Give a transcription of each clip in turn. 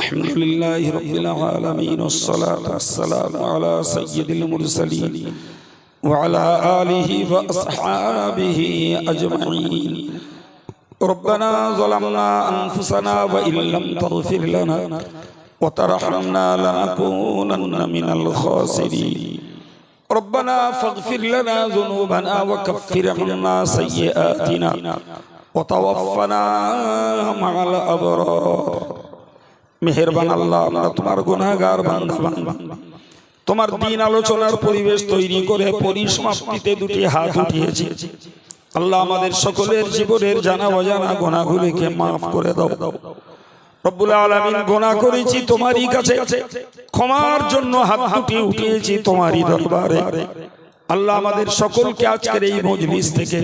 আলহামদুলিল্লাহি রাব্বিল আলামিন ওয়াসসালাতু ওয়াসসালামু আলা সাইয়্যিদিল মুরসালিন ওয়া আলা আলিহি ওয়া আসহাবিহি আজমাইন। রব্বানা যালামনা আনফুসানা ওয়া ইল্লাম তাগফির লানা ওয়া তারহামনা লানাকুনান্না মিনাল খাসিরিন। রব্বানা ফাগফির লানা যুনুবানা ওয়া কাফফির আন্না সাইয়্যাতিনা ওয়া তাওয়াফফানা মা'আল আবরার। মেহেরবান আল্লাহ, আমরা তোমার গুনাহগার বান্দা, তোমার দিন আলোচনার পরিবেশ তৈরি করে পরিসমাপ্তিতে দুটি হাত উঠিয়েছি। আল্লাহ, আমাদের সকলের জীবনের জানা অজানা গুনাহগুলোকে মাফ করে দাও। রব্বুল আলামিন, গুনাহ করেছি তোমারই কাছে, ক্ষমার জন্য হাত দুটি উঠিয়েছি তোমারই দরবারে। আল্লাহ, আমাদের সকলকে আজকের এই মজলিস থেকে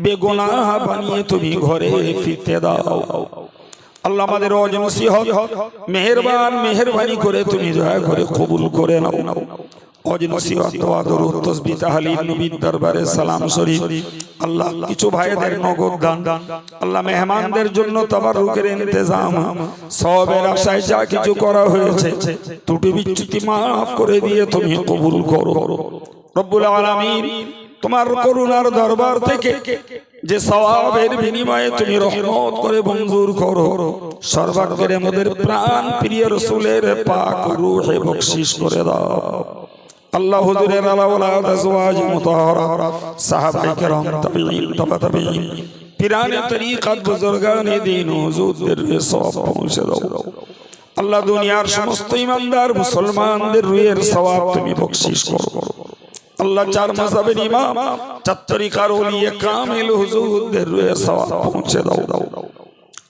বেগুনাহ বানিয়ে তুমি ঘরে ফিরতে দাও। আল্লাহ, আমাদের অজনসিহত মেহেরবানি করে তুমি দয়া করে কবুল করে নাও। অজনসিহত দোয়া দরুদ তাসবিহ তাহলিল নবীর দরবারে সালাম শরীফ। আল্লাহ, কিছু ভাইদের নগদ দান, আল্লাহ মেহমানদের জন্য তাবাররুকের ইন্তজাম, সওয়াবের আশায় যা কিছু করা হয়েছে ত্রুটি বিচ্যুতি মাফ করে দিয়ে তুমি কবুল করো। রব্বুল আলামিন, তোমার করুণার দরবার থেকে যে সওয়াবের বিনিময়ে তুমি রহমত করে মঞ্জুর করো, সর্বাগ্রে আমাদের প্রাণ প্রিয় রাসূলের পাক রূহে বখশিশ করে দাও। আল্লাহ, হুজুরের আওলাদ আজওয়াজ মুতাহহারা, সাহাবায়ে কেরাম, তাবিঈন, তাবিঈন, পিরানে তরিকত, বুজুর্গানে দ্বীন, হুজুরদের সওয়াব পৌঁছে দাও। আল্লাহ, দুনিয়ার সমস্ত ঈমানদার মুসলমানদের রুহের সওয়াব তুমি বখশিশ করো। আল্লাহ, চার মাযহাবের ইমাম, চার তরিকার ওলিয়ে কামিল হুজুরদের রুহে সওয়াব পৌঁছে দাও।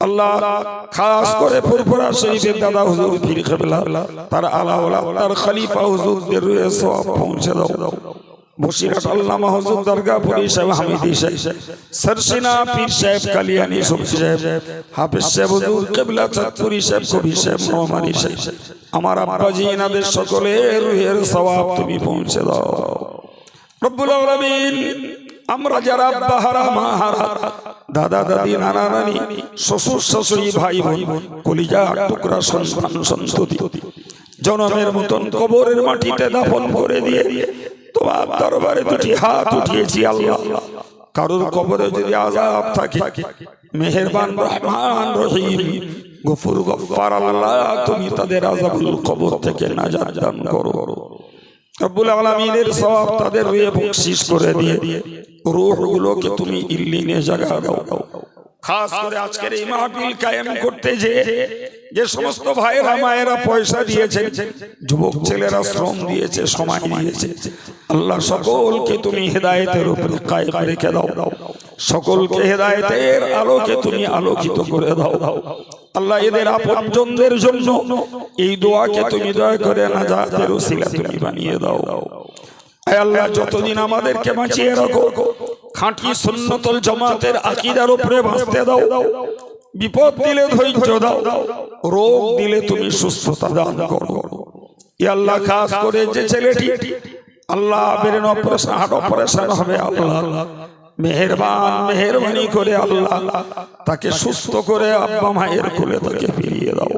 আল্লাহ, খাস করে ফুরফুরা শরীফের দাদা হুজুর পীর কিবলা, তার আলা ওলাদ, তার খলিফা হুজুরদের রুহে সওয়াব পৌঁছে দাও। বসিরহাট আল্লামা হুজুর দরগাপুরি সাহেব, হামিদি সাহেব, সরসিনা পীর সাহেব, কালিয়ানী শফি সাহেব, হাফেজ সাহেব হুজুর কিবলা, চাঁদপুরি সাহেব, কবি সাহেব, নোমানী সাহেব, আমার আব্বাজি, এনাদের সকলের রুহের সওয়াব তুমি পৌঁছে দাও। রব্বুল আলামিন, আমরা যারা আব্বা হারা, মা হারা, দাদা দাদি, নানা নানি, শ্বশুর শাশুড়ি, ভাই বোন, কলিজা টুকরা সন্তান সন্ততি জনমের মতন কবরের মাটিতে দাফন করে দিয়ে তোমার দরবারে দুটি হাত উঠিয়েছি। আল্লাহ, কারোর কবরে যদি আযাব থাকে, মেহেরবান রহমান রহিম গফুর গফফার আল্লাহ, তুমি তাদের আযাবুল কবর থেকে নাজাত দান করো। রব্বুল আলামিনের সওয়াব তাদের রুহে বখশিশ করে দিয়ে রূহগুলোকে তুমি ইল্লিনে জায়গা দাও। খাস করে আজকের এই মাহফিল কায়েম করতে যে সমস্ত ভাইয়েরা মায়েরা পয়সা দিয়েছেন, যুবক ছেলেরা শ্রম দিয়েছে, সময় দিয়েছে, আল্লাহ সকলকে তুমি হেদায়েতের উপরে কায়েম রেখে দাও। সকলকে হেদায়েতের আলোকে তুমি আলোকিত করে দাও। আল্লাহ, এদের আপনজনদের জন্য এই দোয়াকে তুমি দয়া করে নাজাতের ওসিলা তুমি বানিয়ে দাও। আয় আল্লাহ, যতদিন আমাদেরকে বাঁচিয়ে রাখো, খাঁটি সুন্নতুল জামাতের আকীদার উপরে বাঁচতে দাও। বিপদ দিলে ধৈর্য দাও, রোগ দিলে তুমি সুস্থতা দান করো। ইয়া আল্লাহ, খাস করে যে ছেলেটি আল্লাহ ব্রেন অপারেশন, হার্ট অপারেশন হবে, আল্লাহ মেহেরবানি করে আল্লাহ তাকে সুস্থ করে আব্বা মায়ের কোলে তাকে ফিরিয়ে দাও।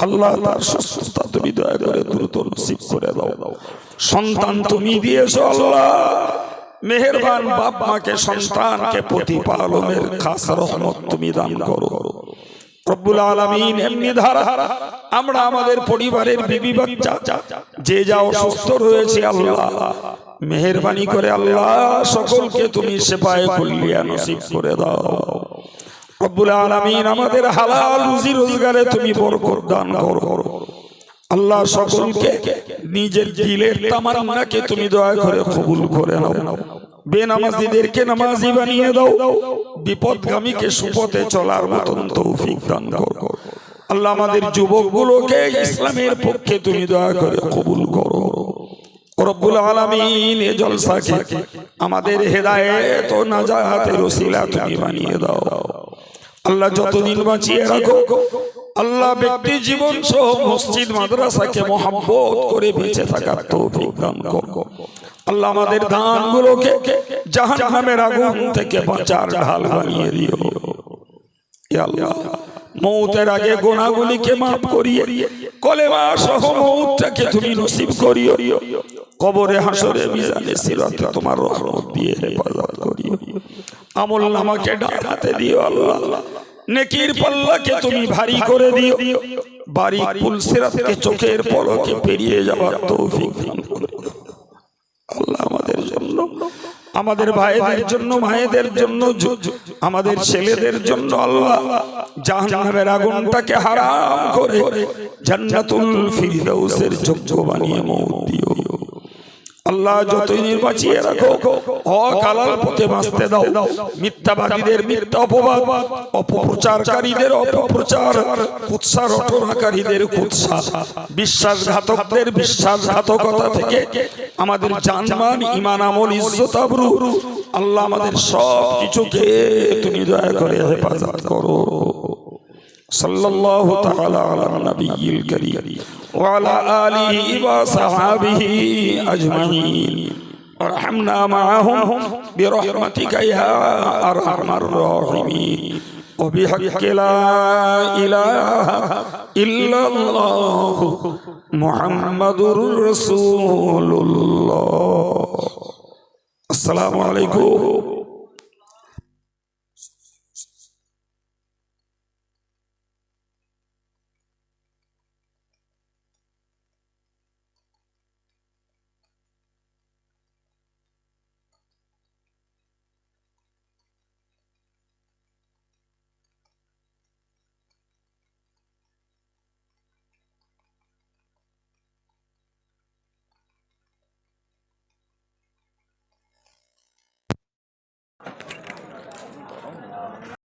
আল্লাহ, তার সুস্থতা তুমি দয়া করে দ্রুত নসিব করে দাও। সন্তান তুমি দিয়েছো আল্লাহ, মেহেরবান বাপ মাকে, সন্তানকে প্রতিপালনের খাস রহমত তুমি দান করো। রব্বুল আলামিন, এমনি ধারা আমরা আমাদের পরিবারের বিবি বাচ্চা যে যা অসুস্থ রয়েছে, আল্লাহ মেহেরবানি করে আল্লাহ সকলকে তুমি শিফায়ে কুল্লিয়া নসিব করে দাও। রব্বুল আলামিন, আমাদের হালাল রুজি রোজগারে তুমি বরকত দান করো। আল্লাহ, সকলকে নিজের দিলের তামান্নাকে তুমি দয়া করে কবুল করে নাও। বেনামাজিদেরকে নামাজি বানিয়ে দাও, বিপদগামীকে সুপথে চলার মতন তৌফিক দান করো। আল্লাহ, আমাদের যুবকগুলোকে ইসলামের পক্ষে তুমি দয়া করে কবুল করো। রব্বুল আলামিন, এই জলসাকে আমাদের হেদায়েত ও নাজাতের ওসিলা তুমি বানিয়ে দাও। আল্লাহ, যতদিন বাঁচিয়ে রাখো, আল্লাহ ব্যক্তি জীবন সহ মসজিদ মাদ্রাসাকে মহব্বত করে বেঁচে থাকার তৌফিক দান করো। আল্লাহ, আমাদের দানগুলোকে জাহান্নামের আগুন থেকে বাঁচার ঢাল বানিয়ে দিও। ইয়া আল্লাহ, মৌতের আগে গুনাহগুলিকে মাফ করিয়ে কলেমা সহ মৌতটাকে তুমি নসিব করিও। কবরে হাসরে মিজানে সিরাতে তোমার রহমত দিয়ে হেফাজত করিও। আমল নামাকে ডান হাতে দিও আল্লাহ, নেকির পাল্লাকে তুমি ভারী করে দিও। বারিক পুলসিরাতকে চোখের পলকে পেরিয়ে যাওয়ার তৌফিক দান করো আল্লাহ। আমাদের জন্য, আমাদের ভাইদের জন্য, মায়েদের জন্য, আমাদের ছেলেদের জন্য আল্লাহ জাহান্নামের আগুনটাকে হারাম করে জান্নাতুল ফিরদাউসের যোগ্য বানিয়ে মৌত দিও আল্লাহ। যতই নির্বাচিয়ে রাখো হক হালাল পথে বাঁচতে দাও। মিথ্যাবাদীদের মিথ্যা অপবাদ, অপপ্রচারকারীদের অপপ্রচার, কুৎসা রটনাকারীদের কুৎসা, বিশ্বাসঘাতকদের বিশ্বাসঘাতকতা থেকে আমাদের জানমান, ঈমান, আমল, ইজ্জত, আবরু আল্লাহ আমাদের সব কিছুকে তুমি দয়া করে হেফাজত করো। সাল্লাল্লাহু তাআলা আলা নবিয়িল কারীম ওয়া আলা আলিহি ওয়া সাহবিহি আজমাইন। আরহামনা মাআহুম বিরহমাতিকা ইয়া আরহামার রাহিমিন ওয়া বিহাক্কি লা ইলাহা ইল্লাল্লাহ মুহাম্মাদুর রাসূলুল্লাহ। আসসালামু আলাইকুম।